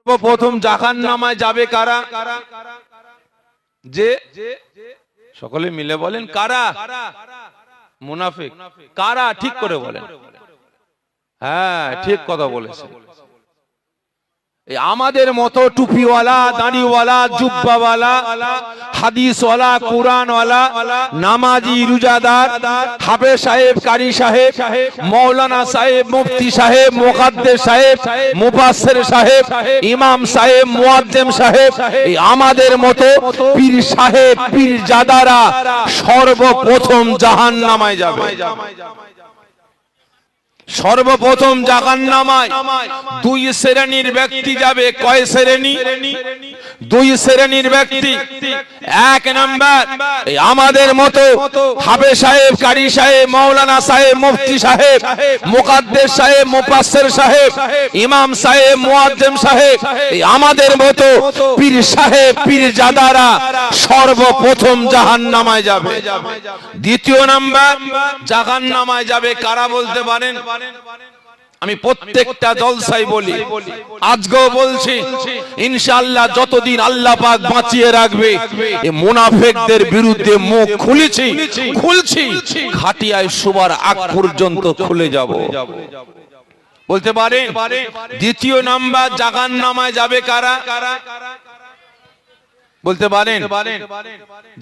প্রথম জাহান্নামায় যাবে কারা? যে সকলে মিলে বলেন কারা? মুনাফিক। কারা? ঠিক করে বলেন। হ্যাঁ, ঠিক কথা বলেছেন। আমাদের মতো টুপিওয়ালা, দাড়িওয়ালা, জুব্বাওয়ালা, হাদিসওয়ালা, কোরআনওয়ালা, নামাজি, রোজাদার, হাফেজ সাহেব, কারি সাহেব, মৌলানা সাহেব, মুফতি সাহেব, মুকাদ্দেস সাহেব, মুফাসসির সাহেব, ইমাম সাহেব, মুয়াজ্জিম সাহেব, আমাদের মতো পীর সাহেব, পীর জাদারা সর্বপ্রথম জাহান্নামায় যাবে। সর্বপ্রথম জাহান্নামায় দুই শ্রেণীর ব্যক্তি যাবে। কয় শ্রেণী? দুই শ্রেণীর ব্যক্তি। এক নাম্বার আমাদের মতো হাফেজ সাহেব, কারি সাহেব, মাওলানা সাহেব, মুফতি সাহেব, মুকাদ্দেস সাহেব, মুফাসসির সাহেব, ইমাম সাহেব, মুয়াজ্জিম সাহেব, আমাদের মতো পীর সাহেব, পীর জাদারা সর্বপ্রথম জাহান্নামায় যাবে। দ্বিতীয় নাম্বার জাহান্নামায় যাবে কারা বলতে পারেন? আমি প্রত্যেকটা জলসায় বলি, আজকেও বলছি, ইনশাআল্লাহ যতদিন আল্লাহ পাক বাঁচিয়ে রাখবে এই মুনাফিকদের বিরুদ্ধে মুখ খুলছি, খাটিয়ায় শোবার আগ পর্যন্ত খুলে যাব। বলতে পারেন? দ্বিতীয় নাম্বার জাহান্নামায় যাবে কারা? বলতে পারেন?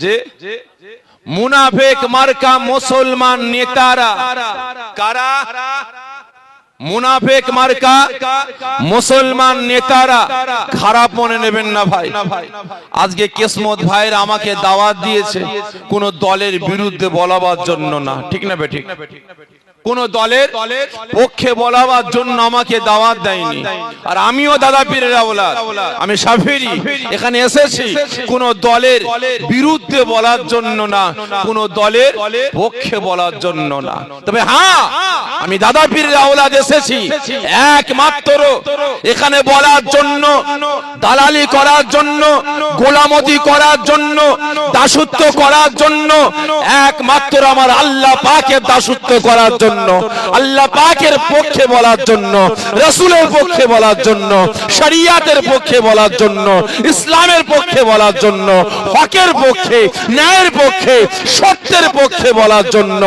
যে মুনাফিক মার্কা মুসলমান নেতারা। কারা? মুনাফিক মার্কা মুসলমান নেতারা। খারাপ মনে নেবেন না ভাই, আজকে কিসমত ভাইয়ের আমাকে দাওয়াত দিয়েছে কোন দলের বিরুদ্ধে বলাবার জন্য না, ঠিক না বেঠিক? কোন দলের পক্ষে বলাবার জন্য আমাকে দাওয়াত দেয়নি। আর আমিও দাদা পীরের আওলাদ, আমি শাফিঈ, এখানে এসেছি কোন দলের বিরুদ্ধে বলার জন্য না, কোন দলের পক্ষে বলার জন্য না। তবে হ্যাঁ, আমি দাদা পীরের আওলাদ এসেছি একমাত্র এখানে বলার জন্য, দালালি করার জন্য, গোলামতি করার জন্য, দাসত্ব করার জন্য, একমাত্র আমার আল্লাহ পাকের দাসত্ব করার জন্য, আল্লাহ পাকের পক্ষে বলার জন্য, রাসূলের পক্ষে বলার জন্য, শরিয়াতের পক্ষে বলার জন্য, ইসলামের পক্ষে বলার জন্য, হকের পক্ষে, ন্যায়ের পক্ষে, সত্যের পক্ষে বলার জন্য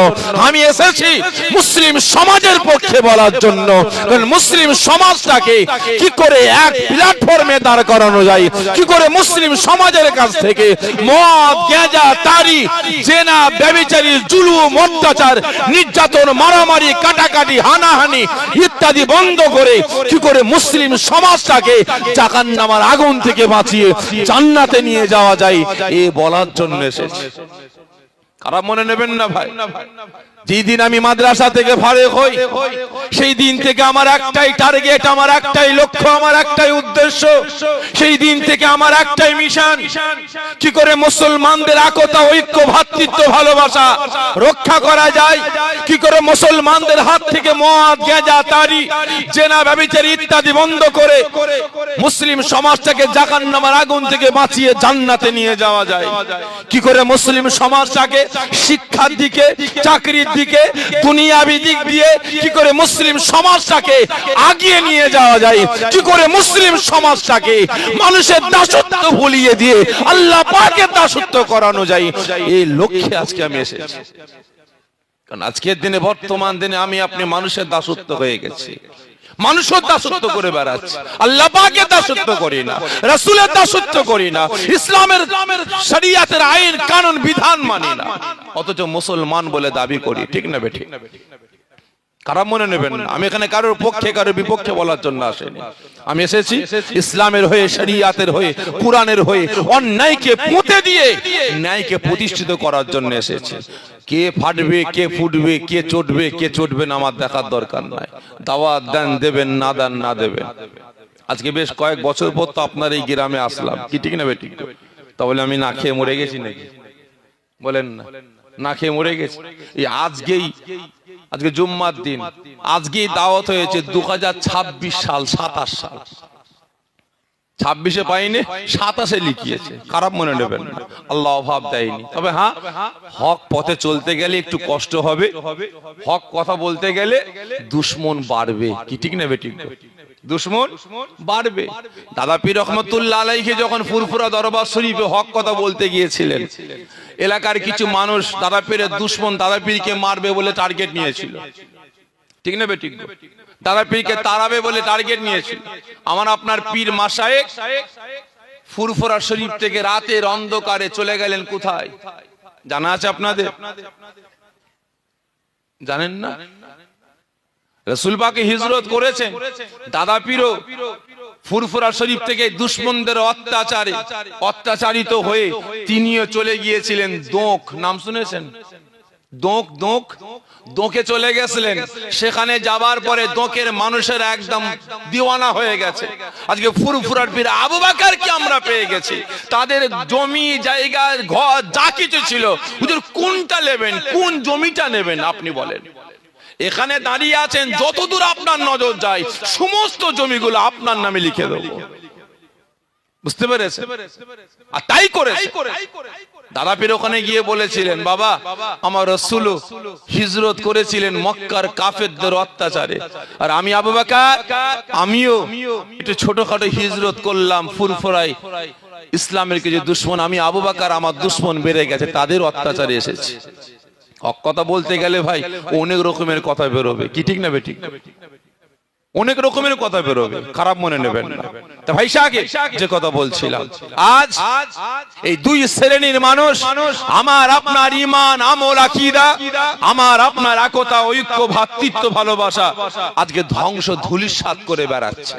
আমি এসেছি। মুসলিম সমাজের পক্ষে বলার জন্য, কারণ মুসলিম সমাজটাকে কি করে এক প্ল্যাটফর্মে দাঁড় করানো যায়, কি করে মুসলিম সমাজের কাছ থেকে মদ, গাঁজা, তারি, জেনা, ব্যভিচারী, জুলুম, অত্যাচার, নির্যাতন, মারামারি, কাটাকাটি, হানাহানি ইত্যাদি বন্ধ করে কি করে মুসলিম সমাজটাকে জাহান্নামের আগুন থেকে বাঁচিয়ে জান্নাতে নিয়ে যাওয়া যায়, এ বলার জন্য এসেছে। খারাপ মনে নেবেন না ভাই। যেদিন আমি মাদ্রাসা থেকে ফারেক হই সেই দিন থেকে আমার একটাই টার্গেট, আমার একটাই লক্ষ্য, আমার একটাই উদ্দেশ্য, সেই দিন থেকে আমার একটাই মিশন, কি করে মুসলমানদের একতা, ঐক্য, ভ্রাতৃত্ব, ভালোবাসা রক্ষা করা যায়, কি করে মুসলমানদের হাত থেকে মদ, গাঁজা, তারি, জেনা, ব্যভিচার ইত্যাদি বন্ধ করে মুসলিম সমাজটাকে জাহান্নামের আগুন থেকে বাঁচিয়ে জান্নাতে নিয়ে যাওয়া যায়, কি করে মুসলিম সমাজটাকে শিক্ষার দিকে, চাকরির দিকে, দুনিয়াবি দিক দিয়ে কি করে মুসলিম সমাজটাকে আগিয়ে নিয়ে যাওয়া যায়, কি করে মুসলিম সমাজটাকে মানুষের দাসত্ব ভুলিয়ে দিয়ে আল্লাহ পাকের দাসত্ব করানো যায়, এই লক্ষ্যে আজকে আমি এসেছি। কারণ আজকের দিনে, বর্তমান দিনে আমি আপনি মানুষের দাসত্ব হয়ে গেছি, মানুষের দাসত্ব করে বেড়াচ্ছি, আল্লাহ পাকের দাসত্ব করি না, রাসূলের দাসত্ব করি না, ইসলামের শরিয়াতের আইন কানুন বিধান মানি না, অথচ মুসলমান বলে দাবি করি, ঠিক না বেঠিক? খারাপ মনে নেবেন না, আমি এখানে কারোর পক্ষে কারোর বিপক্ষে বলার জন্য আসেনি। আমি এসেছি ইসলামের হয়ে, শরিয়াতের হয়ে, কোরআনের হয়ে অন্যায়কে পুঁতে দিয়ে ন্যায়কে প্রতিষ্ঠিত করার জন্য এসেছি। কে ফাটবে, কে ফুটবে, কে চটবে, কে চটবে না আমার দেখার দরকার নাই। দাওয়াত দেন, দেবেন, না দেন, না দেবেন। আজকে বেশ কয়েক বছর পর তো আপনার এই গ্রামে আসলাম, কি ঠিক না বেঠিক? তাহলে আমি না খেয়ে মরে গেছি নাকি? বলেন না, না খেয়ে মরে গেছি। এই আজকে জুম্মার দিন, আজকেই দাওয়াত হয়েছে 2026 সাল, 27 সাল, 26-এ পাইনি, 27-এ লিখিয়েছে। খারাপ মনে নেবেন না, আল্লাহ অভাব দেয়নি। তবে হ্যাঁ, হক পথে চলতে গেলে একটু কষ্ট হবে, হক কথা বলতে গেলে দুশ্মন বাড়বে। কি ঠিক না বেঠিক? দুশ্মন বাড়বে। দাদা পীর রহমতুল্লাহ আলাইহি যখন ফুরফুরা দরবার শরীফে হক কথা বলতে গিয়েছিলেন, এলাকার কিছু মানুষ দাদা পীরের দুশ্মন দাদা পীরকে মারবে বলে টার্গেট নিয়েছিল। ঠিক না বেঠিক? দাদা পীরকে তাড়াবে বলে টার্গেট নিয়েছিল। আমার আপনার পীর মাশায়েখ ফুরফুরা শরীফ থেকে রাতের অন্ধকারে চলে গেলেন কোথায় জানা আছে আপনাদের? জানেন না? রাসূল পাকে হিজরত করেছেন, দাদা পীরও ফুরফুরা শরীফ থেকে দুশমনদের অত্যাচারে অত্যাচারিত হয়ে তিনিও চলে গিয়েছিলেন দোঁক। নাম শুনেছেন? দোঁকে চলে গেছিলেন। সেখানে যাবার পরে দোঁকের মানুষের একদম দিওয়ানা হয়ে গেছে। আজকে ফুরফুরার পীর আবু বকরকে আমরা পেয়ে গেছি। তাদের জমি জায়গা ঘর যা কিছু ছিল, হুজুর কোনটা নেবেন, কোন জমিটা নেবেন আপনি বলেন। এখানে দাঁড়িয়ে আছেন, যতদূর আপনার নজর যায় সমস্ত জমিগুলো আপনার নামে লিখে দেব। বুঝতে পেরেছেন? আর তাই করেছে। দাদা পীর ওখানে গিয়ে বলেছিলেন, বাবা আমার রাসূল হিজরত করেছিলেন মক্কার কাফেরদের অত্যাচারে, আর আমি আবু বকর আমিও একটু ছোটখাটো হিজরত করলাম ফুরফুরায়। ইসলামের কিছু দুশমন, আমি আবু বকর আমার দুশমন বেড়ে গেছে, তাদের অত্যাচারে এসেছি। হক কথা বলতে গেলে ভাই অনেক রকমের কথা বেরোবে। কি ঠিক না বেঠিক? অনেক রকমের কথা বেরোবে, খারাপ মনে নেবেন না। তা ভাই সাহেব যে কথা বলছিলাম, আজ এই দুই শ্রেণীর মানুষ, আমার আপনার ঈমান আমল আকীদা, আমার আপনার একতা ঐক্য ভ্রাতৃত্ব ভালোবাসা আজকে ধ্বংস ধূলিসাৎ করে বেড়াচ্ছে।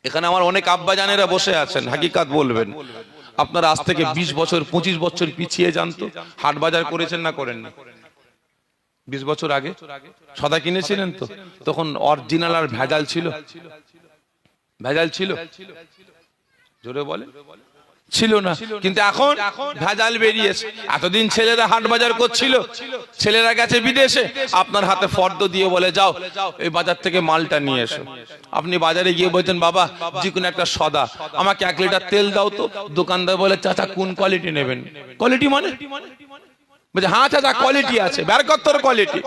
এখানে আমার অনেক আব্বাজানেরা বসে আছেন, হাকিকাত বলবেন। আপনারা আজ থেকে 20 বছর 25 বছর পিছিয়ে যান তো, হাট বাজার করেছেন না করেননি? 20 বছর আগে সদা কিনেছিলেন তো? তখন অরিজিনাল আর ভেজাল ছিল? ভেজাল ছিল? জোরে বলে ছিল না। কিন্তু এখন ভেজাল বেরিয়েছে। এতদিন ছেলেরা হাট বাজার করছিল, ছেলেরা গেছে বিদেশে, আপনার হাতে ফর্দ দিয়ে বলে যাও এই বাজার থেকে মালটা নিয়ে এসো। আপনি বাজারে গিয়ে বলছেন, বাবা যে কোনো একটা সদা আমাকে 1 লিটার তেল দাও তো। দোকানদার বলে, চাচা কোন কোয়ালিটি নেবেন? কোয়ালিটি মানে? বলছে হ্যাঁ চাচা কোয়ালিটি আছে, বের কর তোর কোয়ালিটি।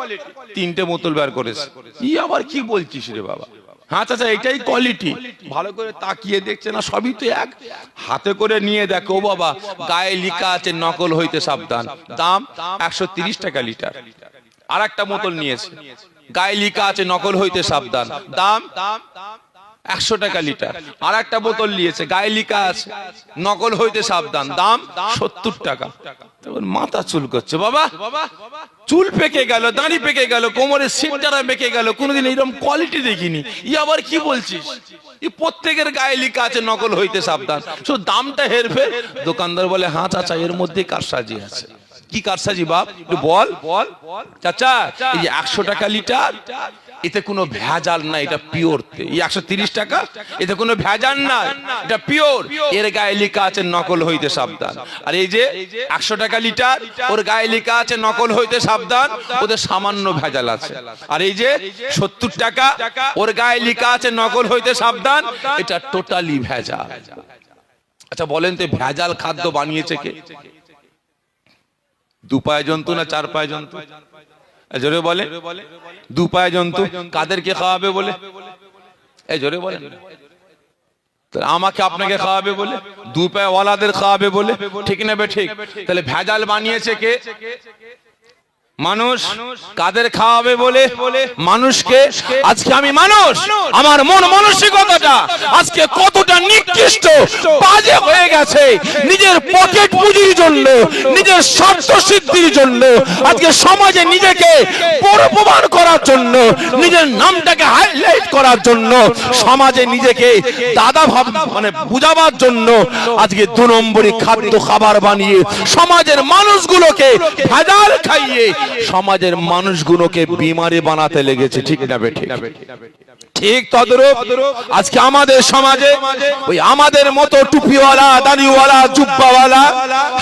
3টে বোতল বের করেছে। ই আবার কি বলছিস রে বাবা? হ্যাঁ চাচা এটাই কোয়ালিটি। ভালো করে তাকিয়ে দেখছে না, সবই তো এক। হাতে করে নিয়ে দেখো, বাবা গায়ে লেখা আছে নকল হইতে সাবধান, দাম 130 টাকা লিটার। আর একটা বোতল নিয়েছে, গায়ে লেখা আছে নকল হইতে সাবধান, দাম 100 টাকা লিটার। আর একটা বোতল নিয়েছে, গায়ে লেখা আছে নকল হইতে সাবধান, দাম 70 টাকা। মাথা চুল করছে, বাবা চুল পেকে গেল, দাড়ি পেকে গেল, কোমরের সিটটা পেকে গেল, কোনোদিন এরকম কোয়ালিটি দেখিনি। ই আবার কি বলছিস? এই প্রত্যেকের গায়ে লেখা আছে নকল হইতে সাবধান, শুধু দামটা হেরফের। দোকানদার বলে হ্যাঁ চাচা এর মধ্যে কারসাজি আছে। কি কারসাজি বাপ একটু বল। চাচা এই যে 100 টাকা লিটার, এতে কোনো ভেজাল নাই, এটা পিওর। এই 130 টাকা, এতে কোনো ভেজাল নাই, এটা পিওর। এর গায়ে লেখা আছে নকল হইতে সাবধান। আর এই যে 100 টাকা লিটার, ওর গায়ে লেখা আছে নকল হইতে সাবধান, ওদের সামান্য ভেজাল আছে। আর এই যে 70 টাকা, ওর গায়ে লেখা আছে নকল হইতে সাবধান, এটা টোটালি ভেজাল। আচ্ছা বলেন তো ভেজাল খাদ্য বানিয়েছে কে? 2 পায়ে জন্তু না 4 পায়ে জন্তু? জোরে বলে। 2 পায়ে জন্তু কাদেরকে খাওয়াবে বলে? এই জোরে বলেন। আমাকে আপনাকে খাওয়াবে বলে, 2 পায়ে ওয়ালাদের খাওয়াবে বলে, ঠিক না বে ঠিক? তাহলে ভেজাল বানিয়েছে কে? মানুষ। কাদের খাওয়াবে বলে? মানুষকে। আজকে আমি মানুষ, আমার মন মানসিকতাটা আজকে কতটা নিকৃষ্ট বাজে হয়ে গেছে। নিজের পকেট পুঁজির জন্য, নিজের স্বার্থ সিদ্ধির জন্য, আজকে সমাজে নিজেকে বড় প্রমাণ করার জন্য, নিজের নামটাকে হাইলাইট করার জন্য, সমাজে নিজেকে দাদা ভাব মানে বুঝাবার জন্য আজকে 2 নম্বরী খাদ্য খাবার বানিয়ে সমাজের মানুষগুলোকে ভেজাল খাইয়ে সমাজের মানুষগুলোকে বিমারি বানাতে লেগেছে। ঠিক না বেঠিক? ঠিক তদ্রূপ আজকে আমাদের সমাজে ওই আমাদের মতো টুপিওয়ালা, দাড়িওয়ালা, জুব্বাওয়ালা,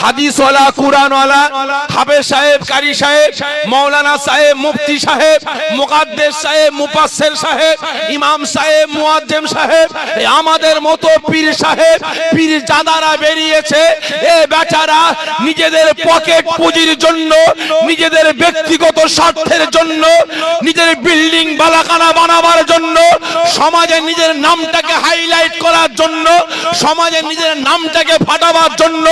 হাদিসওয়ালা, কুরআনওয়ালা, হাফেজ সাহেব, কারি সাহেব, মাওলানা সাহেব, মুফতি সাহেব, মুকাদ্দেস সাহেব, মুফাসসির সাহেব, ইমাম সাহেব, মুয়াজ্জিম সাহেব, এই আমাদের মতো পীর সাহেব, পীর জাদারা বেরিয়েছে। এই বেচারা নিজেদের পকেট পুঁজির জন্য, নিজেদের ব্যক্তিগত স্বার্থের জন্য, নিজের বিল্ডিং বালাখানা বানাবার জন্য, সমাজে নিজের নামটাকে হাইলাইট করার জন্য, সমাজে নিজের নামটাকে ফাটাবার জন্য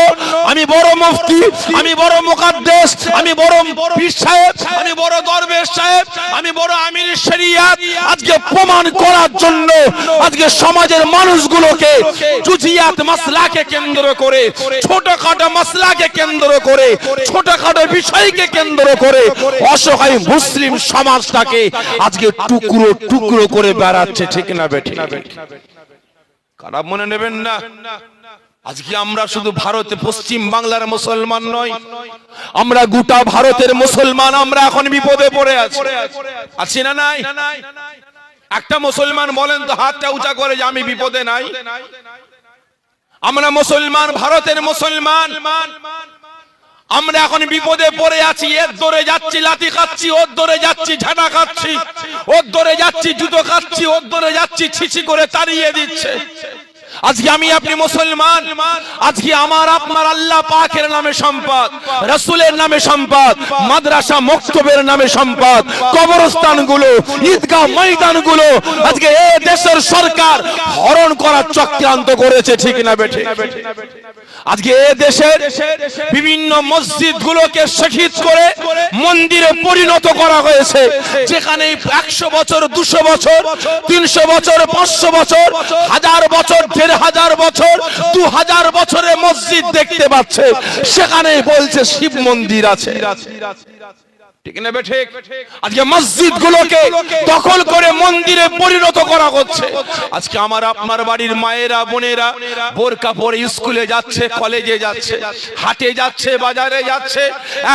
আমি বড় মুফতি, আমি বড় মুকাদ্দেস, আমি বড় পীর সাহেব, আমি বড় দরবেশ সাহেব, আমি বড় আমির শরিয়াত আজকে প্রমাণ করার জন্য আজকে সমাজের মানুষগুলোকে জুজিয়াত মাসলাকে কেন্দ্র করে, ছোটখাটো মাসলাকে কেন্দ্র করে, ছোটখাটো বিষয়কে কেন্দ্র করে অসহায় মুসলিম সমাজটাকে আজকে টুকরো টুকরো করে বেড়াচ্ছে। ঠিক না বেঠিক? খারাপ মনে নেবেন না। আজকে আমরা শুধু ভারতে পশ্চিম বাংলার মুসলমান নয়, আমরা গোটা ভারতের মুসলমান। আমরা এখন বিপদে পড়ে আছি না নাই? একটা মুসলমান বলেন তো, হাতটা উঁচা করে যে আমি বিপদে নাই। আমরা মুসলমান, ভারতের মুসলমান, আমরা এখন বিপদে পড়ে আছি। এর দৌড়ে যাচ্ছি লাঠি খাচ্ছি, ওর দৌড়ে যাচ্ছি ঝাঁটা খাচ্ছি, ওর দৌড়ে যাচ্ছি জুতো খাচ্ছি, ওর দৌড়ে যাচ্ছি ছিছি করে তাড়িয়ে দিচ্ছে। আজকে আমি আপনি মুসলমান, আজকে আমার আপনার আল্লাহ পাকের নামে সম্পদ, রাসূলের নামে সম্পদ, মাদ্রাসা মক্তবের নামে সম্পদ, কবরস্থানগুলো, ঈদগাহ ময়দানগুলো আজকে এই দেশের সরকার হরণ করার চক্রান্ত করেছে। ঠিক না বেঠিক? আজকে এই দেশের বিভিন্ন মসজিদগুলোকে শহীদ করে মন্দিরে পরিণত করা হয়েছে, যেখানে 100 বছর, 200 বছর, 300 বছর, 500 বছর, 1000 বছর, 1500 বছর, 2000 বছরের মসজিদ দেখতে পাচ্ছে, সেখানে বলছে শিব মন্দির আছে। ঠিক না বেঠিক? আজকে মসজিদগুলোকে দখল করে মন্দিরে পরিণত করা হচ্ছে। আজকে আমার আপনার বাড়ির মায়েরা, বোনেরা বোরকা পরে স্কুলে যাচ্ছে, কলেজে যাচ্ছে, হাটে যাচ্ছে, বাজারে যাচ্ছে।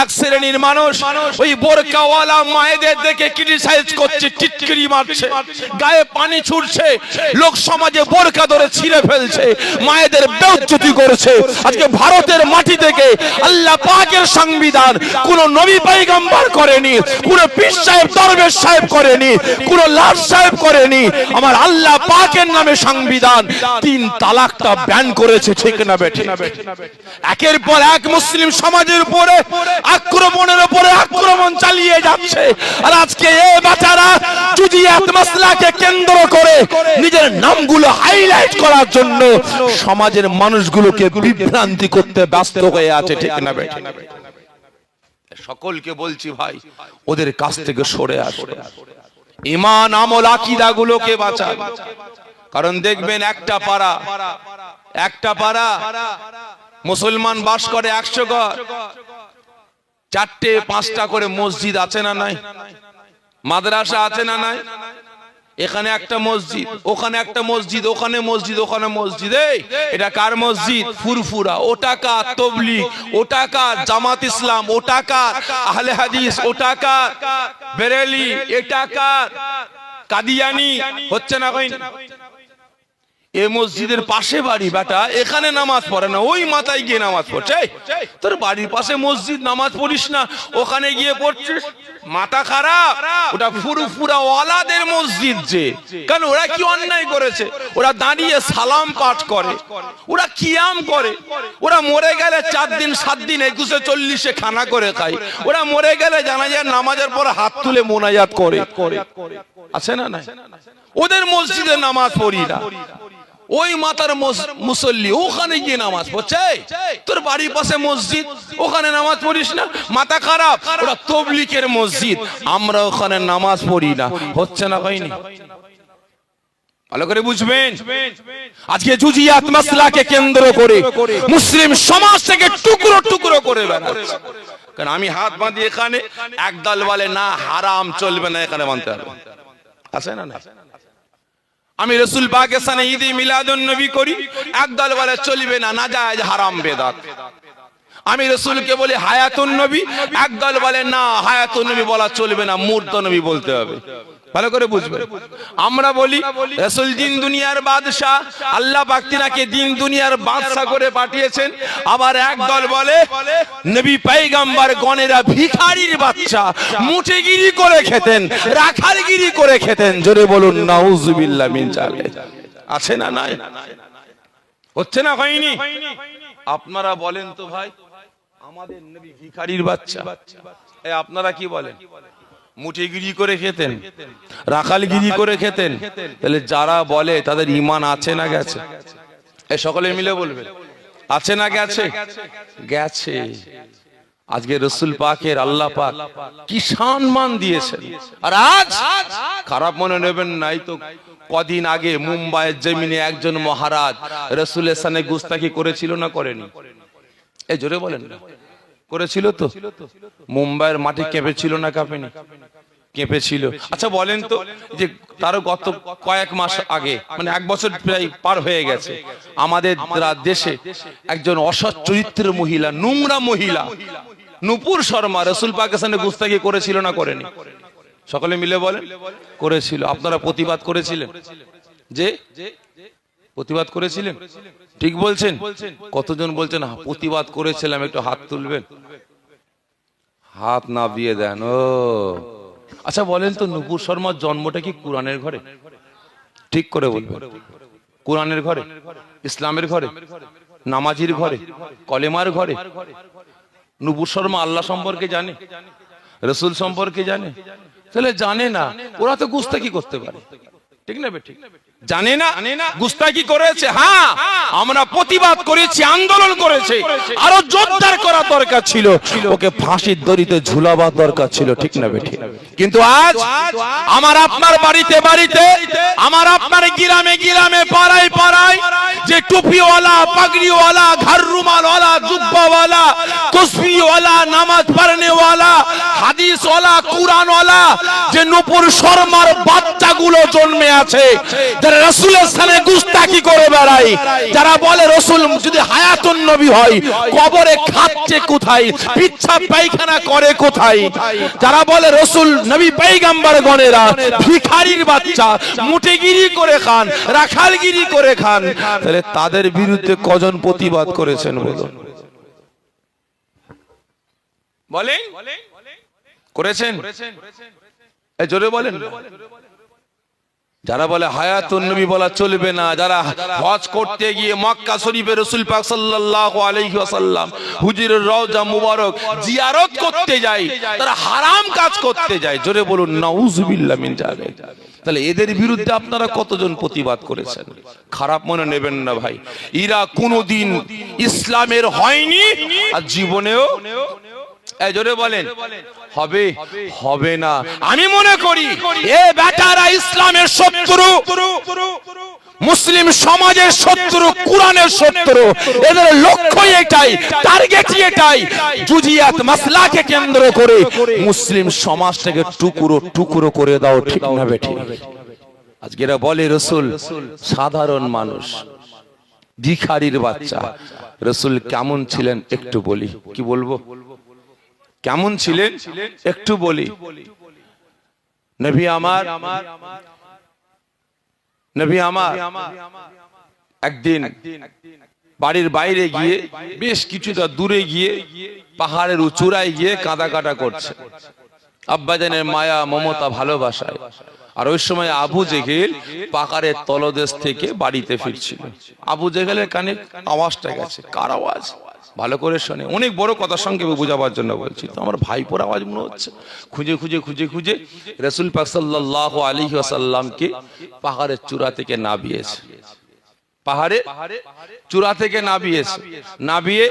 এক শ্রেণীর মানুষ ওই বোরকাওয়ালা মায়েদের দেখে ক্রিটিসাইজ করছে, টিটকিরি মারছে, গায়ে পানি ছুটছে, লোক সমাজে বোরকা ধরে ছিঁড়ে ফেলছে, মায়েদের বেইজ্জতি করছে। আজকে ভারতের মাটি থেকে আল্লাহ পাকের সংবিধান কোন নবী পয়গম্বর করেনি, কোন পীর সাহেব, দরবেশ সাহেব করেনি, কোন লাট সাহেব করেনি। আমার আল্লাহ পাকের নামে সংবিধান 3 তালাকটা ব্যান করেছে। ঠিক না বেঠিক? একের পর এক মুসলিম সমাজের উপরে আক্রমণের উপরে আক্রমণ চালিয়ে যাচ্ছে। আর আজকে এই বাচ্চারা জুজিয়াত মাসলাকে কেন্দ্র করে নিজের নামগুলো হাইলাইট করার জন্য সমাজের মানুষগুলোকে বিভ্রান্তি করতে ব্যস্ত হয়ে আছে। ঠিক না বেঠিক? সকলকে বলছি ভাই, ওদের কাছ থেকে সরে আসুন, ঈমান আমল আকীদা গুলোকে বাঁচান। কারণ দেখবেন একটা পাড়া মুসলমান বাস করে 100 ঘর, 4টে 5টা করে মসজিদ আছে না নাই? মাদ্রাসা আছে না নাই? এখানে একটা মসজিদ, ওখানে একটা মসজিদ, ওখানে মসজিদ, ওখানে মসজিদ। এটা কার মসজিদ? ফুরফুরা। ওটা কার? তবলিগ। ওটা কার? জামাত ইসলাম। ওটা কার? আহলে হাদিস। ওটা কার? বেরেলি। এটা কার? কাদিয়ানি। হচ্ছে না কই? এই মসজিদের পাশে বাড়ি, বেটা এখানে নামাজ পড়ে না, ওই মাথায় গিয়ে নামাজ পড়ছে। তোর বাড়ির পাশে মসজিদ, নামাজ পড়িস না, ওখানে গিয়ে পড়ছিস, মাথা খারাপ। ওটা ফুরফুরা ওয়ালাদের মসজিদ। যে কারণ ওরা কি অন্যায় করেছে? ওরা দাঁড়িয়ে সালাম পাঠ করে, ওরা কিয়াম করে, ওরা মরে গেলে 4 দিন 7 দিন 21 40 খানা করে খায়, ওরা মরে গেলে জানাজার নামাজের পর হাত তুলে মোনাজাত করে। আছে না না? ওদের মসজিদে নামাজ পড়ি না, ওই মাতার মুসল্লি ওখানে গিয়ে নামাজ পড়ছে। তোর বাড়ির পাশে মসজিদ, ওখানে নামাজ পড়িস না, মাথা খারাপ। ওরা তবলিগের মসজিদ, আমরা ওখানে নামাজ পড়ি না। হচ্ছে না হয়নি? ভালো করে বুঝবেন। আজকে জুজিয়াত মাসলাকে কেন্দ্র করে মুসলিম সমাজ থেকে টুকরো টুকরো করে বেড়াচ্ছে। কারণ আমি হাত বাঁধি এখানে, একদল বলে না হারাম চলবে না, এখানে মানতে হবে। আছে না? না। আমি রাসূল পাকের সানে ঈদে মিলাদুন নবী করি, একদল বলে চলবে না, নাজায়েজ, হারাম, বেদাত। আমি রাসূলকে বলি হায়াতুন নবী, একদল বলে না হায়াতুন নবী বলা চলবে না, মুর্দ নবী বলতে হবে। ভালো করে বুঝবেন। আমরা বলি রাসূল দিন দুনিয়ার বাদশা, আল্লাহ পাক তিনাকে দিন দুনিয়ার বাদশা করে পাঠিয়েছেন। আবার একদল বলে নবী পয়গম্বর গণেরা ভিখারির বাচ্চা, মুঠেগিরি করে খেতেন, রাখালগিরি করে খেতেন। জোরে বলুন নাউজুবিল্লাহ মিন জালিক। আছে না নাই? হচ্ছে না হয়নি? আপনারা বলেন তো ভাই, আমাদের নবী ভিখারির বাচ্চা, আপনারা কি বলেন? মুঠিগিরি করে খেতেন, রাখালগিরি করে খেতেন। তাহলে যারা বলে তাদের ঈমান আছে না গেছে? এই সকলে মিলে বলবেন, আছে না গেছে? গেছে। আজকে রাসূল পাকের আল্লাহ পাক কি সম্মান দিয়েছেন। আর আজ খারাপ মনে নেবেন না, এই তো কদিন আগে মুম্বাইয়ের জমিনে একজন মহারাজ রাসূলের সামনে গুস্তাখি করেছিল না করেনি? এই জোরে বলেন না, করেছিল তো? মুম্বাইয়ের মাটি কেঁপেছিল না কাঁপেনি? কেঁপেছিল। আচ্ছা বলেন তো, যে তারও গত কয়েক মাস আগে, মানে এক বছর প্রায় পার হয়ে গেছে, আমাদের দেশে একজন অসৎ চরিত্রের মহিলা, নোংরা মহিলা নূপুর শর্মা রাসূল পাকের সামনে গুস্তাখি করেছিল না করেনি? সকলে মিলে বলেন, করেছিল। আপনারা প্রতিবাদ করেছিলেন? যে প্রতিবাদ করেছিলেন? ঠিক বলছেন? কতজন বলছেন প্রতিবাদ করেছিলাম? একটু হাত তুলবেন। হাত না দিয়ে দেন। ও আচ্ছা বলেন তো, নূপুর শর্মার জন্মটা কি কোরআনের ঘরে? ঠিক করে বলবেন। কোরআনের ঘরে, ইসলামের ঘরে, নামাজির ঘরে, কলেমার ঘরে? নূপুর শর্মা আল্লাহ সম্পর্কে জানে? রাসূল সম্পর্কে জানে? তাহলে জানে না, ওরা তো গুস্তাখি করতে পারে। ঠিক না বেঠিক? জানে না, গুস্তাখি করেছে। হ্যাঁ, আমরা প্রতিবাদ করেছি, আন্দোলন করেছে, আরো জোরদার করা দরকার ছিল, ওকে ফাঁসির দড়িতে ঝুলাবার দরকার ছিল। ঠিক না বেঠিক? কিন্তু আজ আমার আপনার বাড়িতে বাড়িতে, আমার আপনার গ্রামে গ্রামে, পাড়ায় পাড়ায় যে টুপিওয়ালা, পাগড়িওয়ালা, ঘর রুমালওয়ালা, জুব্বাওয়ালা, তসবিহওয়ালা, নামাজ পড়নেওয়ালা, হাদিসওয়ালা, কুরআনওয়ালা যে নূপুর শর্মার বাচ্চাগুলো জন্মে আছে, যারা রাসূলের সামনে গুস্তাখি করে বেড়ায়, যারা বলে রাসূল যদি হায়াতুন নবী হয় কবরে খাচ্ছে কোথায়, পিচ্ছাপ পায়খানা করে কোথায়, যারা বলে রাসূল নবী পয়গম্বর গণেরা ভিখারির বাচ্চা, মুঠিগিরি করে খান, রাখালগিরি করে খান, তাহলে তাদের বিরুদ্ধে কজন প্রতিবাদ করেছেন বলুন? বলেন, করেছেন? এই জোরে বলেন। যারা বলে হায়াতুন নবী বলা চলবে না, যারা হজ করতে গিয়ে মক্কা শরীফে রাসূল পাক সাল্লাল্লাহু আলাইহি ওয়াসাল্লাম হুজুরের রওজা মুবারক জিয়ারত করতে যায়, তারা হারাম কাজ করতে যায়। জোরে বলুন নাউজুবিল্লাহ মিন জালিক। তাহলে এদের বিরুদ্ধে আপনারা কতজন প্রতিবাদ করেছেন? খারাপ মনে নেবেন না ভাই, এরা কোনোদিন ইসলামের হয়নি, আর জীবনেও জোরে বলেন হবে হবে না। আমি মনে করি এ বেটারা ইসলামের শত্রু, মুসলিম সমাজের শত্রু, কোরআনের শত্রু। এদের লক্ষ্যই এটাই, টার্গেটই এটাই, জুজিয়াত মাসলাকে কেন্দ্র করে মুসলিম সমাজটাকে টুকরো টুকরো করে দাও। ঠিক না বেঠিক? আজকে এরা বলে রাসূল সাধারণ মানুষ, ভিখারির বাচ্চা। রাসূল কেমন ছিলেন একটু বলি। কি বলবো? কেমন ছিলেন একটু বলি। নবী আমার একদিন বাড়ির বাইরে গিয়ে, বেশ কিছুটা দূরে গিয়ে, পাহাড়ের উঁচুরায় গিয়ে কাঁদা কাটা করছে আব্বাজানের মায়া, মমতা, ভালোবাসায়। আর ওই সময় আবু জেহেল পাহাড়ের তলদেশ থেকে বাড়িতে ফিরছিল। আবু জেহেলের কানে আওয়াজটা গেছে। কার আওয়াজ? ভালো করে শোনে, অনেক বড় কথা সঙ্গে বোঝাবার জন্য বলছি। তো আমার ভাইপোর আওয়াজ মনে হচ্ছে। খুঁজে খুঁজে খুঁজে খুঁজে রাসূল পাক সাল্লাল্লাহু আলাইহি ওয়াসাল্লামকে পাহাড়ের চূড়া থেকে নামিয়েছে। পাহাড়ে চূড়া থেকে নামিয়ে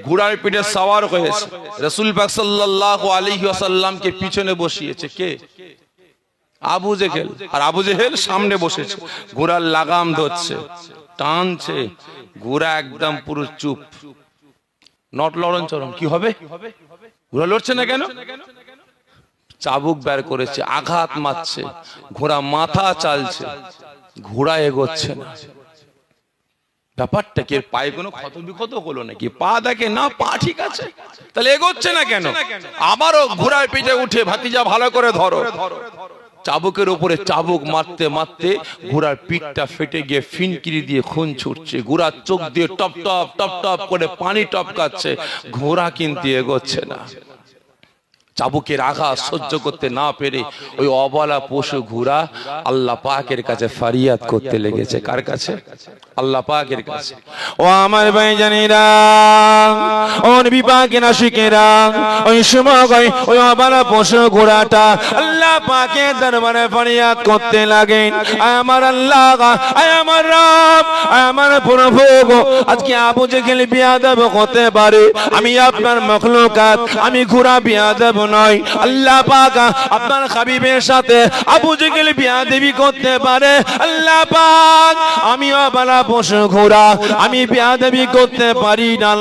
ঘোড়ার পিঠে সওয়ার হয়েছে। রাসূল পাক সাল্লাল্লাহু আলাইহি ওয়াসাল্লামকে পিছনে বসিয়েছে কে? আবু জেহেল। আর আবু জেহেল সামনে বসেছে, ঘোড়ার লাগাম ধরছে, টানছে। ঘোড়া একদম পুরো চুপ, নট লড়ন চরণ। কি হবে? ঘোড়া লড়ছে না কেন? চাবুক বের করেছে, আঘাত মারছে, ঘোড়া মাথা চালছে, ঘোড়া এগোচ্ছে না। ব্যাপারটা কি? পায়ে কোনো ক্ষত বিক্ষত হলো নাকি? পা দেখে না, পা ঠিক আছে, তাহলে এগোচ্ছে না কেন? আবারও ঘোড়ার পিঠে উঠে, ভাতিজা ভালো করে ধরো। চাবুকের উপরে চাবুক মারতে মারতে ঘোড়ার পিঠটা ফেটে গিয়ে ফিনকিরি দিয়ে খুন ছুটছে, ঘোড়ার চোখ দিয়ে টপ টপ টপ টপ করে পানি টপকাচ্ছে, ঘোড়া কিন্তু এগোচ্ছে না। চাবুকের আঘাত সহ্য করতে না পেরে ওই অবলা পশু ঘোড়া আল্লাহ পাকের কাছে ফরিয়াদ করতে লেগেছে। কার কাছে? আল্লাহ পাকের কাছে। ও আমার ভাইজানেরা, ও নবী পাকের আশিকেরা, ওই সময় ওই অবলা পশু ঘোড়াটা আল্লাহ পাকের দরবারে ফরিয়াদ করতে লাগে, আমার আল্লাহ, আমার রব, আমার প্রভু, আজকে আবু জেহেল বিয়াদব হতে পারে, আমি আপনার মাখলুকাত, আমি ঘোড়া বিয়াদব নয়। আল্লাহ পাক আপনার হাবিবের সাথে আবু জেহেল বিয়াদবি করতে পারে, আল্লাহ পাক আমি অবলা পশু ঘোড়া, আমি বিয়াদবি করতে পারি না।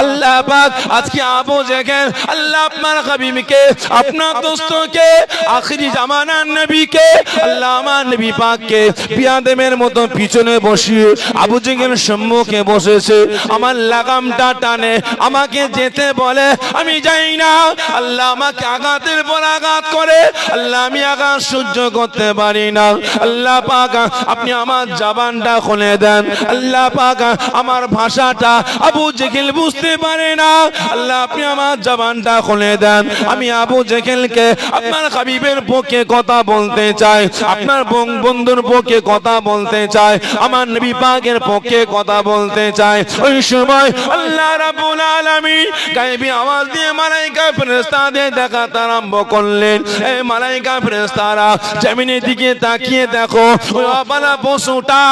আল্লাহ পাক আজকে আবু জেহেল আল্লাহ আপনার হাবিবকে, আপনার দোস্তকে, আখিরি জামানার নবীকে, আল্লাহ আমার নবী পাককে বিয়াদবের মতো পিছনে বসিয়ে আবু জেহেল সম্মুখে বসেছে, আমার লাগামটা টানে, আমাকে যেতে বলে, আমি যাই না। আল্লাহ আমাকে আঘাতের পর আঘাত করে, আল্লাহ আমি আঘাত সহ্য করতে পারি না। আল্লাহ পাক আপনি আমার জবানটা খুলে দেন, আল্লাহ পাক আমার ভাষাটা আবু জেহেল বুঝতে পারে না, আল্লাহ আপনি আমার জবানটা খুলে দেন, আমি আবু জেহেলকে আপনার হাবিবের পক্ষে কথা বলতে চাই, আপনার বন্ধুর পক্ষে কথা বলতে চাই, আমার নবী পাকের পক্ষে কথা বলতে চাই। ওই সময় আল্লাহ রাব্বুল আলামিন গায়বী আওয়াজ দিয়ে মালায়েকা ফেরেশতাদের দেখাতে আরম্ভ করলেন। এই মালায়েকা ফেরেশতারা জমিনের দিকে তাকিয়ে দেখো, ওই অবলা পশুটা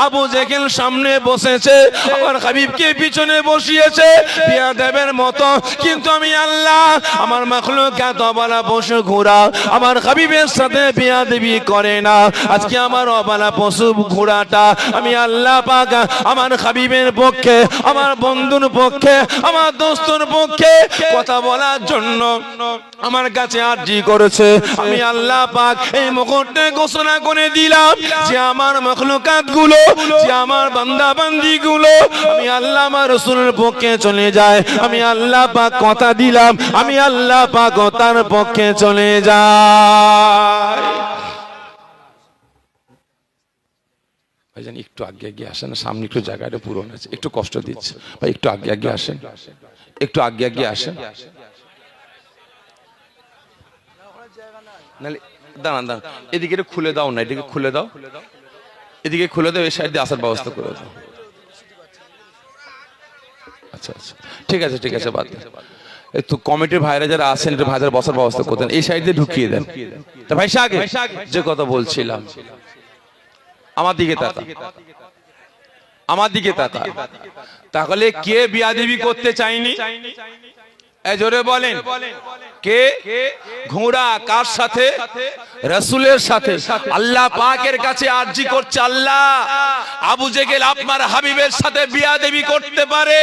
আবু জেহেল সামনে বসেছে, আমার হাবিবকে পিছনে বসিয়েছে বিয়াদবের মতো, কিন্তু আমি আল্লাহ আমার মাখলুকাত অবলা পশু ঘোড়া আমার হাবিবের সাথে বিয়াদবি করে না। আজকে আমার অবলা পশু ঘোড়াটা আমি আল্লাহ পাক আমার হাবিবের পক্ষে, আমার বন্ধুর পক্ষে, আমার দোস্তের পক্ষে কথা বলার জন্য আমার কাছে আরজি করেছে। আমি আল্লাহ পাক এই মুহূর্তে ঘোষণা করে দিলাম যে আমার মাখলুকাত গুলো, যে আমার বান্দা বান্দি গুলো আমি আল্লাহ আমার রাসূলের পক্ষে চলে যায়, আমি আল্লাহ পাক কথা দিলাম, আমি আল্লাহ পাক তার পক্ষে চলে যায়। ভাইজান একটু আগে আগে আসেন, সামনে একটু জায়গাটা পূরণ আছে, একটু কষ্ট দিচ্ছে ভাই, একটু আগে আগে আসেন, একটু আগে আগে আসেন, নাহলে দাঁড়ান দাঁড়ান, এদিকে একটু খুলে দাও না, এদিকে খুলে দাও, এদিকে খুলে দাও, এই সাইড দিয়ে আসার ব্যবস্থা করে দাও। আচ্ছা আচ্ছা ঠিক আছে ঠিক আছে, বাদ একটু কমিটির ভাইরা যারা আছেন একটু ভাইদের বসার ব্যবস্থা করতেন, এই সাইড দিয়ে ঢুকিয়ে দেন। তা ভাই আগে যে কথা বলছিলাম, আমার দিকে তাকা, আমার দিকে তাকা, তাহলে কে বিয়াদবি করতে চায়নি? জোরে বলেন কে? ঘোড়া কার সাথে? রাসূলের সাথে। আল্লাহ পাকের কাছে আরজি করছে, আল্লাহ আবু জেহেল আপনার হাবিবের সাথে বিয়াদবি করতে পারে,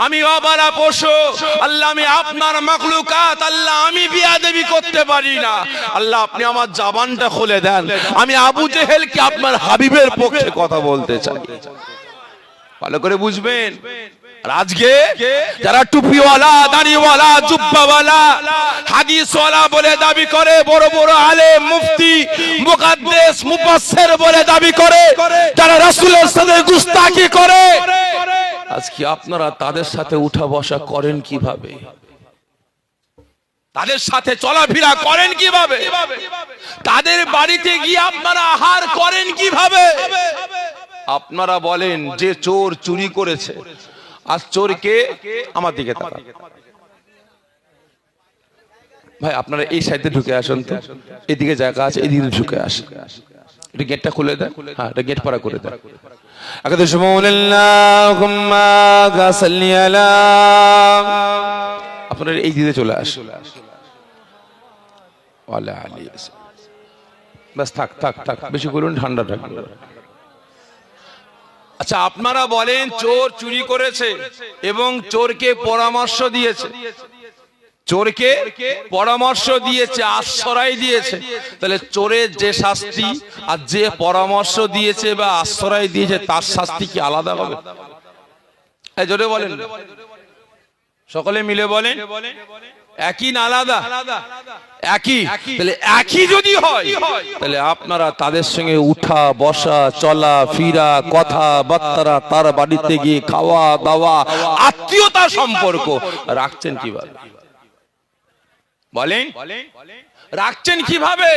আমি অবলা পশু, আল্লাহ আমি আপনার মাখলুকাত, আল্লাহ আমি বিয়াদবি করতে পারি না, আল্লাহ আপনি আমার জবানটা খুলে দেন, আমি আবু জেহেলকে আপনার হাবিবের পক্ষে কথা বলতে চাই। ভালো করে বুঝবেন, আজকে যারা টুপিওয়ালা, দাড়িওয়ালা, জুব্বাওয়ালা, হাদিসওয়ালা বলে দাবি করে, বড় বড় আলেম, মুফতি, মুকাদ্দেস, মুফাসসির বলে দাবি করে, যারা রাসূলের সাথে গুস্তাখি করে, আজকে আপনারা তাদের সাথে উঠা বসা করেন কিভাবে? তাদের সাথে চলাফেরা করেন কিভাবে? তাদের বাড়িতে গিয়ে আপনারা আহার করেন কিভাবে? আপনারা বলেন যে চোর চুরি করেছে, আর চোরকে, আমার দিকে তাকান ভাই, আপনারা এই সাইডে ঢুকে আসুন তো, এদিকে জায়গা আছে, এদিকে ঢুকে আসেন, এটা গেটটা খুলে দেন, হ্যাঁ এটা গেট পাড়া করে দেন। আপনারা এই দিকে চলে আসুন, বাস থাক থাক থাক, বেশি করুন, ঠান্ডা থাকবে। আচ্ছা আপনারা বলেন চোর চুরি করেছে এবং চোরকে পরামর্শ দিয়েছে, চোরকে পরামর্শ দিয়েছে, আশ্রয় দিয়েছে, তাহলে চোরের যে শাস্তি আর যে পরামর্শ দিয়েছে বা আশ্রয় দিয়েছে তার শাস্তি কি আলাদা হবে? এই জোরে বলেন, সকলে মিলে বলেন, একই না আলাদা? একই। তাহলে একই যদি হয় তাহলে আপনারা তাদের সঙ্গে উঠা বসা চলা ফিরা কথা বার্তা, তার বাড়িতে গিয়ে খাওয়া দাওয়া আত্মীয়তা সম্পর্ক রাখছেন কিভাবে বলেন? রাখছেন কিভাবে?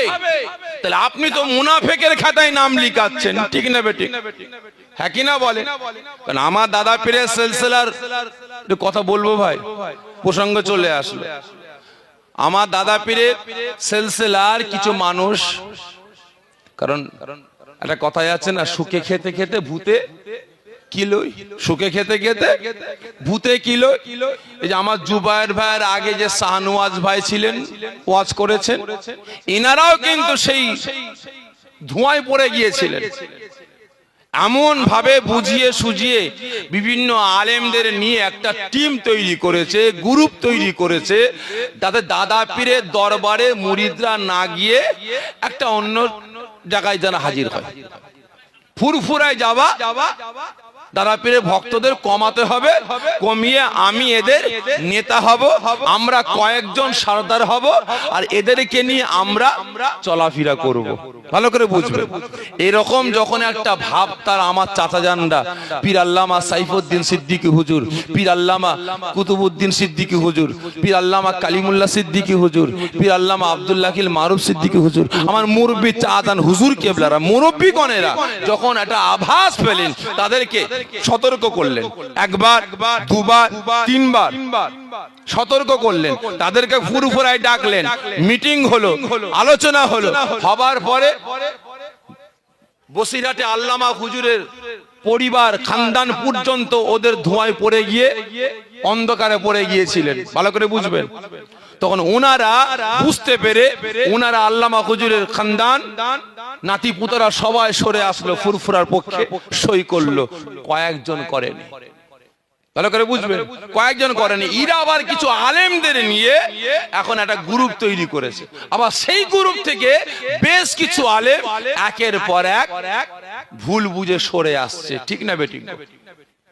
তাহলে আপনি তো মুনাফেকের খাতায় নাম লিখাচ্ছেন, ঠিক না বেঠিক? হ্যাঁ কি না বলেন? কারণ আমার দাদা পীরের সিলসিলার কথা বলবো ভাই, প্রসঙ্গ চলে আসলো। আমার দাদা পীরের সিলসিলার কিছু মানুষ, কারণ একটা কথাই আছে না, সুখে খেতে খেতে ভূতে কিলো, সুখে খেতে খেতে ভূতে কিলো। এই যে আমার জুবায়ের ভাইয়ের আগে যে শাহনওয়াজ ভাই ছিলেন, ওয়াজ করেছেন, ইনারাও কিন্তু সেই ধোঁয়ায় পড়ে গিয়েছিলেন। এমন ভাবে বুঝিয়ে সুঝিয়ে বিভিন্ন আলেমদের নিয়ে একটা টিম তৈরি করেছে, গ্রুপ তৈরি করেছে, তাদের দাদা পীরের দরবারে মুরিদরা না গিয়ে একটা অন্য জায়গায় যেন হাজির হয়। ফুরফুরায় যাওয়া, দাদা পীরের ভক্তদের কমাতে হবে, কমিয়ে আমি এদের নেতা হব, আমরা কয়েকজন সরদার হব, আর এদেরকে নিয়ে আমরা চলাফেরা করব। ভালো করে বুঝবেন। এরকম যখন একটা ভাব তার আমার চাচা জানরা পীর আল্লামা সাইফুদ্দিন সিদ্দিকী হুজুর, পীর আল্লামা কুতুবউদ্দিন সিদ্দিকী হুজুর, পীর আল্লামা কালিমুল্লাহ সিদ্দিকী হুজুর, পীর আল্লামা আব্দুল্লাহিল মারুফ সিদ্দিকী হুজুর, আমার মুরব্বি চাচান হুজুর কেবলারা, মুরব্বি গণেরা যখন একটা আভাস পেলেন, তাদেরকে সতর্ক করলেন। একবার, দুবার, তিনবার সতর্ক করলেন, তাদেরকে ফুরফুরায় ডাকলেন, মিটিং হলো, আলোচনা হলো। হবার পরে বসিরহাটে আল্লামা হুজুরের পরিবার খানদান পর্যন্ত ওদের ধোঁয়ায় পড়ে গিয়ে অন্ধকারে পড়ে গিয়েছিলেন। ভালো করে বুঝবেন। তখন ওনারা বুঝতে পেরে ওনারা আল্লামা হুজুরের খানদান নাতি পুতরা সবাই সরে আসলো, ফুরফুরার পক্ষে সই করলো। কয়েকজন করেনি। ভালো করে বুঝবেন, কয়েকজন করেনি। এরা আবার কিছু আলেমদের নিয়ে এখন একটা গ্রুপ তৈরি করেছে। আবার সেই গ্রুপ থেকে বেশ কিছু আলেম একের পর এক ভুল বুঝে সরে আসছে, ঠিক না বেঠিক?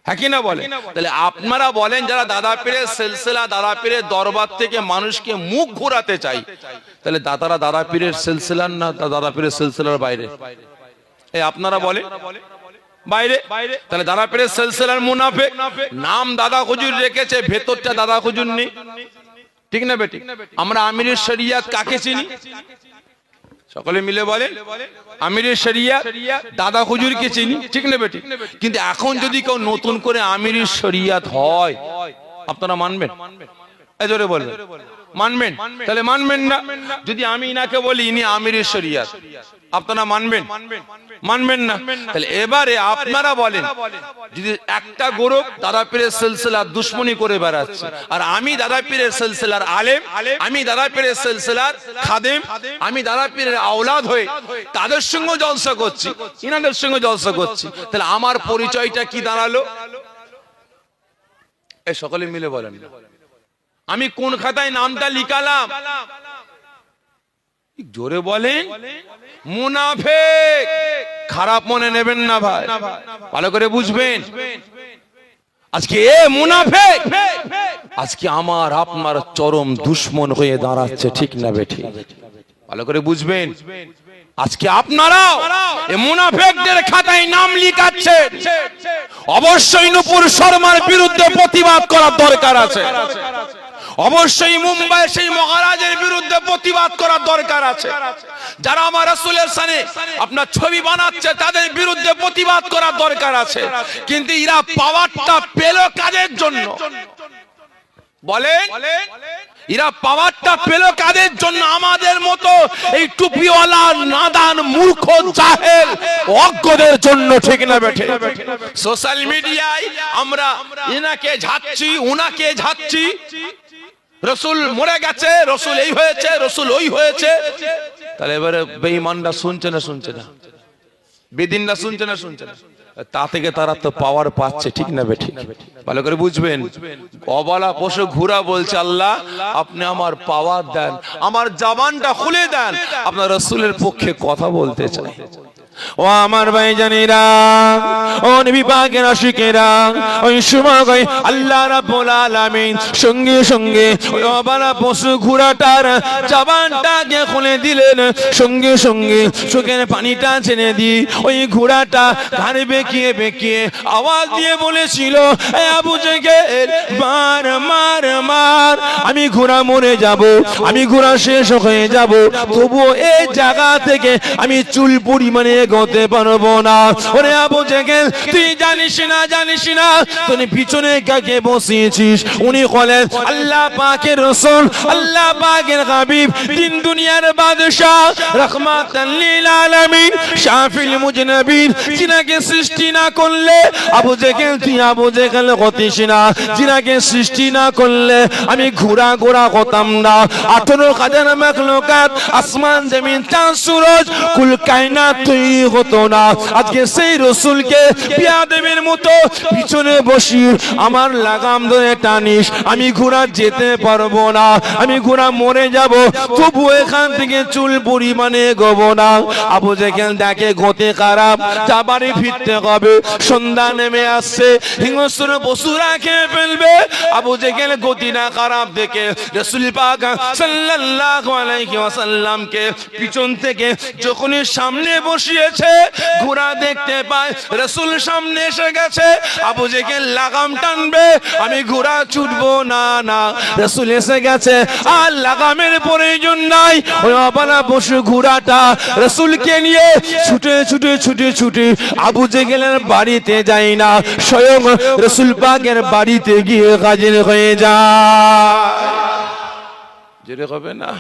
হ্যাঁ কি না বলে? তাহলে আপনারা বলেন, যারা দাদা পীরের সিলসিলা, দাদা পীরের দরবার থেকে মানুষকে মুখ ঘোরাতে চাই, তাহলে দাদারা দাদা পীরের সিলসিলার না দাদা পীরের সিলসিলার বাইরে? এই আপনারা বলেন বাইরে। তাহলে দাদা পীরের সিলসিলার মুনাফিক। নাম দাদা হুজুর রেখেছে, ভেতরটা দাদা হুজুর নেই, ঠিক না বেটি? আমরা আমিরের শরিয়াত কাকে চিনি? সকলে মিলে বলেন, আমিরের শরিয়াত দাদা হুজুরকে চিনি, ঠিক না বেটি? কিন্তু এখন যদি কেউ নতুন করে আমিরের শরিয়াত হয়, আপনারা মানবেন? এই জোরে বলবেন, মানবেন? তাহলে মানবেন না? যদি আমি ইনাকে বলি ইনি আমিরের শরিয়াত, আপনারা মানবেন? মানবেন না? তাহলে এবারে আপনারা বলেন, যদি একটা গ্রুপ দাদা পীরের সিলসিলা দুশ্মনী করে বেড়াচ্ছে, আর আমি দাদা পীরের সিলসিলার আলেম, আমি দাদা পীরের সিলসিলার খাদেম, আমি দাদা পীরের আওলাদ হয়ে তাদের সঙ্গে জলসা করছি, ইনাদের সঙ্গে জলসা করছি, তাহলে আমার পরিচয়টা কি দাঁড়ালো? এই সকলে মিলে বলেন, আমি কোন খাতায় নামটা লিখালাম? জোরে বলেন। মুনাফিক। খারাপ মনে নেবেন না ভাই, ভালো করে বুঝবেন। আজকে এ মুনাফিক আজকে আমার আপনার চরম দুশমন হয়ে দাঁড়াচ্ছে, ঠিক না বেঠিক? ভালো করে বুঝবেন। আজকে আপনারাও এই মুনাফিকদের খাতায় নাম লিখাচ্ছেন। অবশ্যই নূপুর শর্মার বিরুদ্ধে প্রতিবাদ করার দরকার আছে। অবশ্যই মুম্বাই সেই মহারাজের বিরুদ্ধে প্রতিবাদ করার দরকার আছে। যারা আমার রাসূলের সানে আপনার ছবি বানাচ্ছে, তাদের বিরুদ্ধে প্রতিবাদ করার দরকার আছে। কিন্তু এরা পাওয়ারটা পেল কাদের জন্য বলেন? এরা পাওয়ারটা পেল কাদের জন্য? আমাদের মতো এই টুপিওয়ালা নাদান মূর্খ জাহেল অজ্ঞদের জন্য, ঠিক না বেঠে? সোশ্যাল মিডিয়ায় আমরা ইনাকে ঝাচ্ছি, উনাকে ঝাচ্ছি, রসুল মরে গেছে, রসুল এই হয়েছে, রসুল ওই হয়েছে। তাহলে এবারে বেঈমানরা শুনছে না? শুনছে না? বেদিনরা শুনছে না? শুনছে না? তা থেকে তারা তো পাওয়ার পাচ্ছে, ঠিক না বেঠিক? ভালো করে বুঝবেন। অবলা পশু ঘোড়া বলছে, আল্লাহ আপনি আমার পাওয়ার দেন, আমার জবানটা খুলে দেন, আপনার রসুলের পক্ষে কথা বলতে চাই। ও আমার ভাইজানেরা, ও নবী পাকের আশিকেরা, ওই সময় আল্লাহ রাব্বুল আলামিন সঙ্গে সঙ্গে ওই অবালা পশু ঘোড়াটার জবানটাকে খুলে দিলেন। সঙ্গে সঙ্গে চোখের পানিটা ছেড়ে দিয়ে ওই ঘোড়াটা ঘাড়ে বেঁকিয়ে বেঁকিয়ে আওয়াজ দিয়ে বলেছিল, এ আবু জেহেল, মার মার মার, আমি ঘোড়া মরে যাব, আমি ঘোড়া শেষ হয়ে যাব, তবুও এই জায়গা থেকে আমি চুল পরিমাণে এগোতে পারবো না। ওরে আবু জেহেল, তুই জানিস না তুই পিছনে কাকে বসিয়েছিস? উনি হলেন আল্লাহ পাকের রাসূল, আল্লাহ পাকের হাবিব, তিন দুনিয়ার বাদশা, রাহমাতাল লিল আলামিন, শাফিল মুজনাবিন। যিনাকে সৃষ্টি না করলে আবু জেহেল, তুই আবু জেহেল হতিস না। যিনাকে সৃষ্টি না করলে আমি ঘোড়া হতাম না। 18,000 মাখলুকাত, আসমান জমিন চাঁদ সূরজ কুল কায়নাত তৈরি হতো না। আজকে সেই রাসূলকে বিয়াদবের মতো পিছনে বসিয়ে আমার লাগাম ধরে টানিস, আমি ঘোড়া যেতে পারবো না, আমি ঘোড়া মরে যাব, তবু এখান থেকে চুল পরিমাণে এগোবো না। আবু জেহেল দেখে গতি খারাপ, বাড়ি ফিরতে হবে, সন্ধ্যা নেমে আসছে, হিংস্র পশুরা খেয়ে ফেলবে। আবু জেহেল গতিটা খারাপ দেখে রাসূল পাক সাল্লাল্লাহু আলাইহি ওয়াসাল্লামকে পিছন থেকে যখনই সামনে বসিয়েছে, ঘোড়া দেখতে পায় রাসূল সামনে এসে গেছে। আবু জেহেল লাগাম টানবে, আমি ঘোড়া ছুটবো না, না, রাসূল এসে গেছে, আর লাগামের প্রয়োজন নাই। ওই অবালা পশু ঘোড়াটা রাসূলকে নিয়ে ছুটে ছুটে ছুটে ছুটে আবু জেহেলের বাড়িতে যায় না, স্বয়ং রাসূল পাকের বাড়িতে গিয়ে হাজির হয়ে যায়। জেরে হবে না?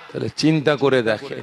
তাহলে চিন্তা করে দেখে